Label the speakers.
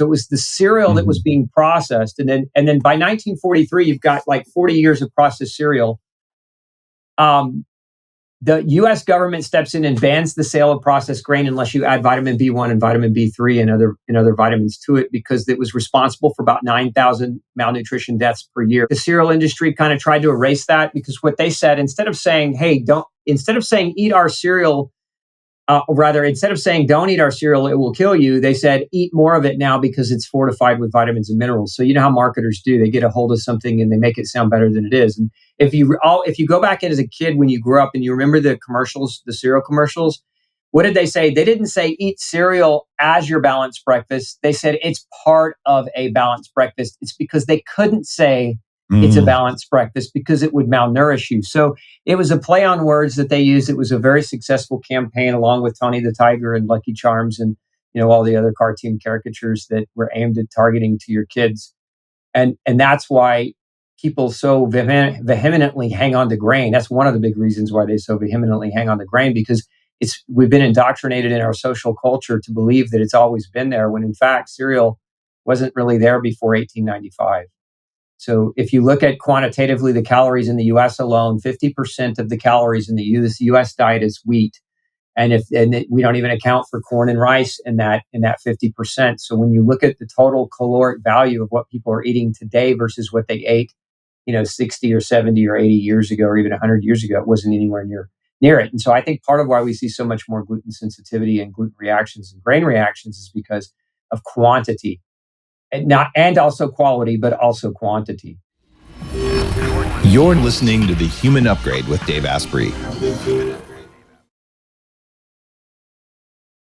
Speaker 1: So it was the cereal that was being processed. And then by 1943, you've got like 40 years of processed cereal. The U.S. government steps in and bans the sale of processed grain unless you add vitamin B1 and vitamin B3 and other vitamins to it, because it was responsible for about 9,000 malnutrition deaths per year. The cereal industry kind of tried to erase that, because what they said, instead of saying eat our cereal, instead of saying don't eat our cereal, it will kill you, they said eat more of it now because it's fortified with vitamins and minerals. So you know how marketers do, they get a hold of something and they make it sound better than it is. And if you go back in as a kid when you grew up and you remember the commercials, the cereal commercials, what did they say? They didn't say eat cereal as your balanced breakfast. They said it's part of a balanced breakfast. It's because they couldn't say it's a balanced breakfast because it would malnourish you. So it was a play on words that they used. It was a very successful campaign, along with Tony the Tiger and Lucky Charms and all the other cartoon caricatures that were aimed at targeting to your kids. And that's why people so vehemently hang on to grain. That's one of the big reasons why they so vehemently hang on to grain, because we've been indoctrinated in our social culture to believe that it's always been there, when in fact cereal wasn't really there before 1895. So if you look at quantitatively the calories in the U.S. alone, 50% of the calories in the U.S. diet is wheat. And we don't even account for corn and rice in that 50%. So when you look at the total caloric value of what people are eating today versus what they ate, 60 or 70 or 80 years ago, or even 100 years ago, it wasn't anywhere near it. And so I think part of why we see so much more gluten sensitivity and gluten reactions and grain reactions is because of quantity. And also quality, but also quantity.
Speaker 2: You're listening to The Human Upgrade with Dave Asprey.